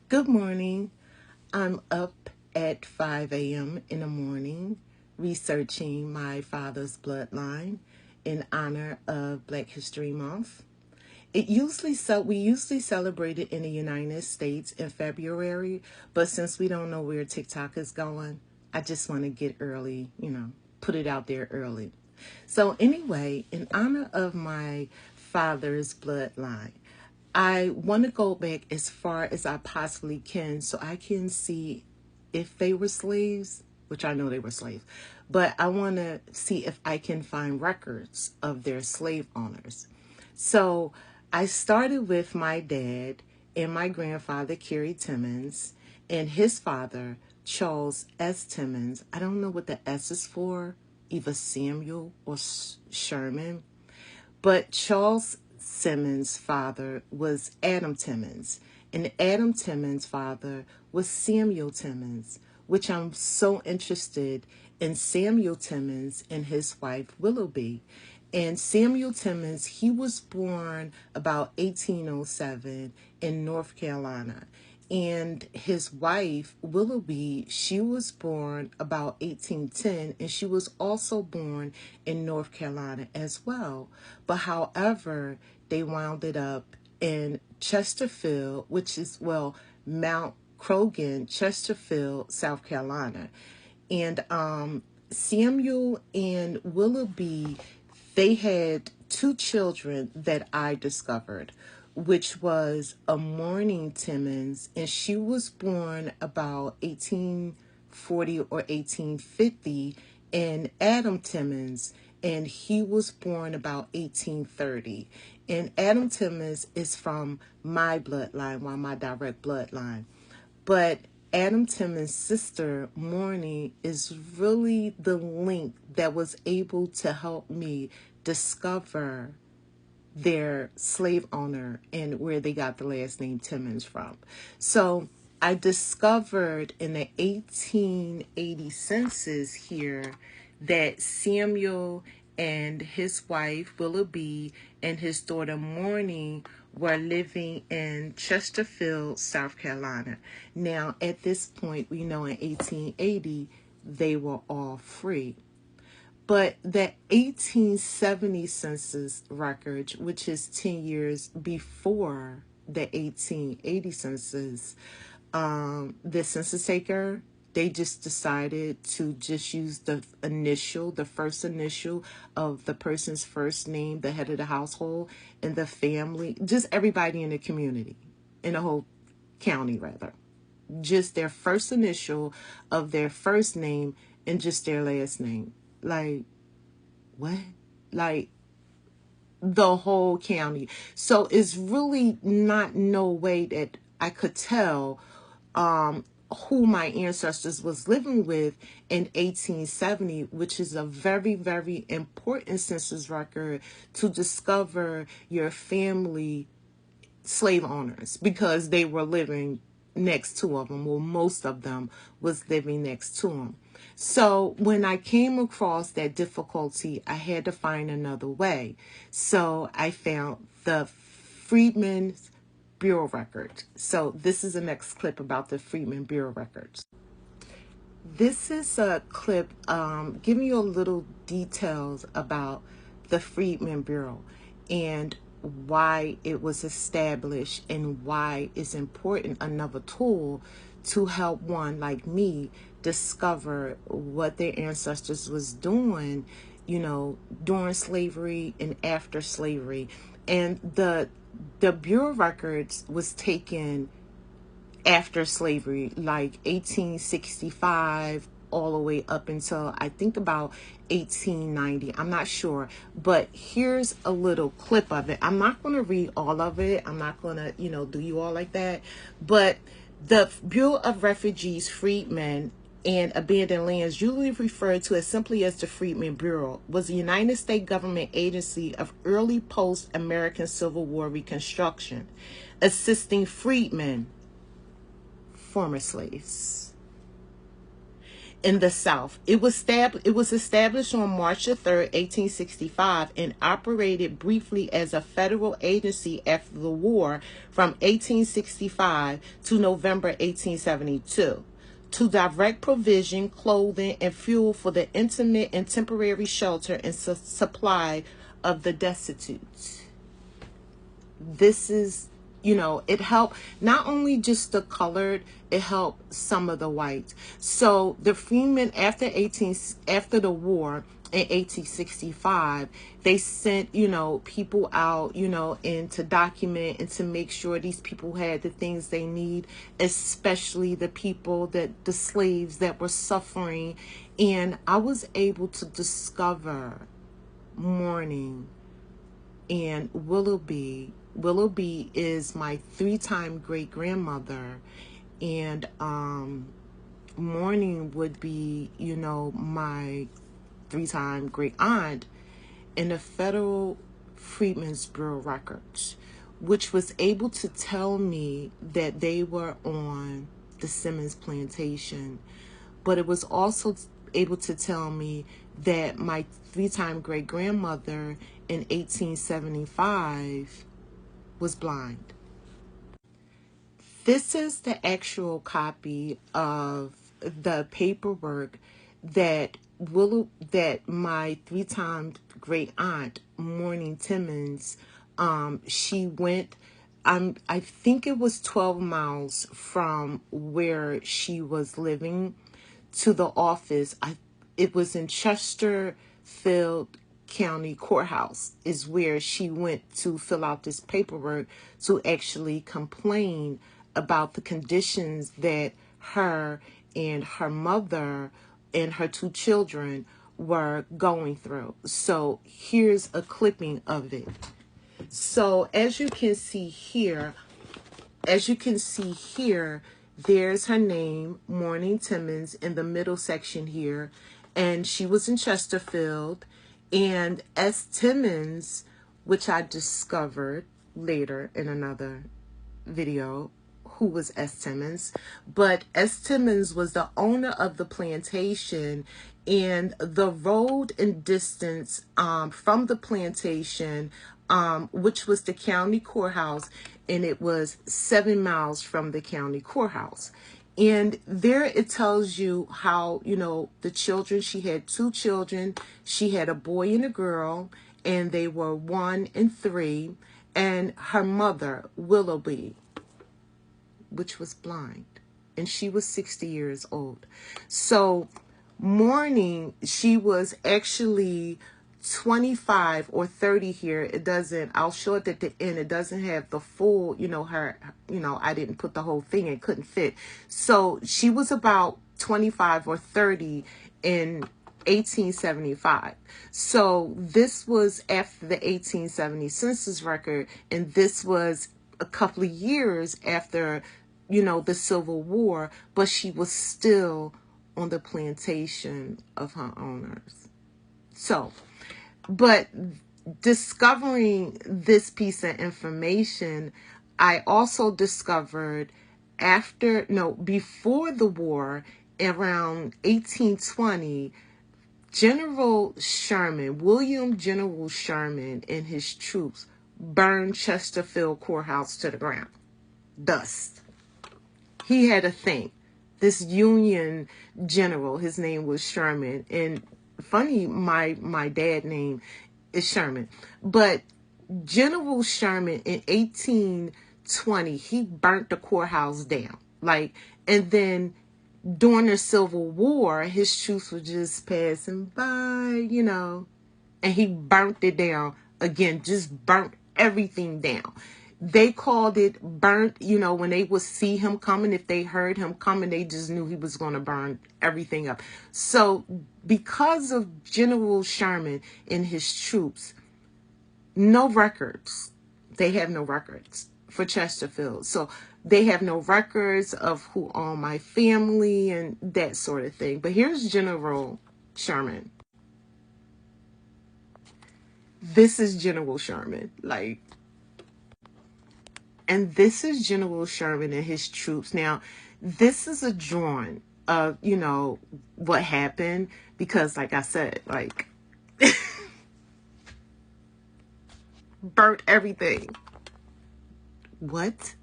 Good morning. I'm up at 5 a.m. in the morning researching my father's bloodline in honor of Black History Month. We usually celebrate it in the United States in February, but since we don't know where TikTok is going, I just want to get early, put it out there early. So anyway, in honor of my father's bloodline, I want to go back as far as I possibly can so I can see if they were slaves, which I know they were slaves, but I want to see if I can find records of their slave owners. So I started with my dad and my grandfather, Kerry Timmons, and his father, Charles S. Timmons. I don't know what the S is for, either Samuel or Sherman, but Charles Simmons' father was Adam Timmons, and Adam Timmons' father was Samuel Timmons, which I'm so interested in Samuel Timmons and his wife Willoughby. And Samuel Timmons, he was born about 1807 in North Carolina. And his wife, Willoughby, she was born about 1810, and she was also born in North Carolina as well. But however, they wound it up in Chesterfield, which is, Mount Croghan, Chesterfield, South Carolina. And Samuel and Willoughby, they had two children that I discovered, which was a Morning Timmons, and she was born about 1840 or 1850, and Adam Timmons, and he was born about 1830. And Adam Timmons is from my bloodline, my direct bloodline. But Adam Timmons' sister, Morning, is really the link that was able to help me discover their slave owner and where they got the last name Timmons from. So I discovered in the 1880 census here that Samuel and his wife Willoughby and his daughter Morning were living in Chesterfield, South Carolina. Now, at this point, we know in 1880, they were all free. But the 1870 census record, which is 10 years before the 1880 census, the census taker, they just decided to just use the first initial of the person's first name, the head of the household, and the family, just everybody in the community, in the whole county, rather. Just their first initial of their first name and just their last name. Like, what? Like, the whole county. So it's really not no way that I could tell who my ancestors was living with in 1870, which is a very, very important census record to discover your family slave owners, because they were living next to them. Well, most of them was living next to them. So when I came across that difficulty, I had to find another way. So I found the Freedmen Bureau record. So this is the next clip about the Freedmen Bureau records. This is a clip giving you a little details about the Freedmen Bureau and why it was established and why it's important, another tool to help one like me discover what their ancestors was doing, during slavery and after slavery. And the Bureau records was taken after slavery, like 1865 all the way up until I think about 1890. I'm not sure, but here's a little clip of it. I'm not going to read all of it. I'm not going to, do you all like that. But the Bureau of Refugees, Freedmen, and Abandoned Lands, usually referred to as simply as the Freedmen Bureau, was a United States government agency of early post-American Civil War Reconstruction, assisting freedmen, former slaves. in the South. It was established on March the 3rd, 1865, and operated briefly as a federal agency after the war from 1865 to November 1872 to direct provision, clothing, and fuel for the intimate and temporary shelter and supply of the destitute. This is, it helped not only just the colored, it helped some of the whites. So the Freedmen, after the war in 1865, they sent, people out, and to document and to make sure these people had the things they need, especially the slaves that were suffering. And I was able to discover mourning and Willoughby. Willoughby is my 3-time great grandmother, and mourning would be, my 3-time great aunt in the Federal Freedmen's Bureau records, which was able to tell me that they were on the Simmons plantation, but it was also able to tell me that my 3-time great grandmother in 1875 was blind. This is the actual copy of the paperwork that my 3-time great aunt, Mourning Timmons, she went, I think it was 12 miles from where she was living to the office. It was in Chesterfield County Courthouse is where she went to fill out this paperwork to actually complain about the conditions that her and her mother and her 2 children were going through. So here's a clipping of it. So as you can see here, there's her name, Mourning Timmons, in the middle section here, and she was in Chesterfield. And S. Timmons, which I discovered later in another video, who was S. Timmons. But S. Timmons was the owner of the plantation, and the road and distance from the plantation, which was the county courthouse, and it was 7 miles from the county courthouse. And there it tells you how, the children, she had 2 children. She had a boy and a girl, and they were 1 and 3. And her mother, Willoughby, which was blind, and she was 60 years old. So Mourning, she was actually 25 or 30 here. It doesn't, I'll show it at the end. It doesn't have the full, I didn't put the whole thing, it couldn't fit. So she was about 25 or 30 in 1875. So this was after the 1870 census record, and this was a couple of years after, the Civil War, but she was still on the plantation of her owners. So, but discovering this piece of information, I also discovered before the war, around 1820, William General Sherman and his troops burned Chesterfield Courthouse to the ground. Dust. He had a thing. This Union general, his name was Sherman, and funny, my dad's name is Sherman. But General Sherman in 1820, he burnt the courthouse down. And then during the Civil War, his troops were just passing by, and he burnt it down again, just burnt everything down. They called it burnt, when they would see him coming, if they heard him coming, they just knew he was going to burn everything up. So because of General Sherman and his troops, no records. They have no records for Chesterfield. So they have no records of who owned my family and that sort of thing. But here's General Sherman. This is General Sherman. And this is General Sherman and his troops. Now, this is a drawing of, you know, what happened, because like I said, like, burnt everything. What?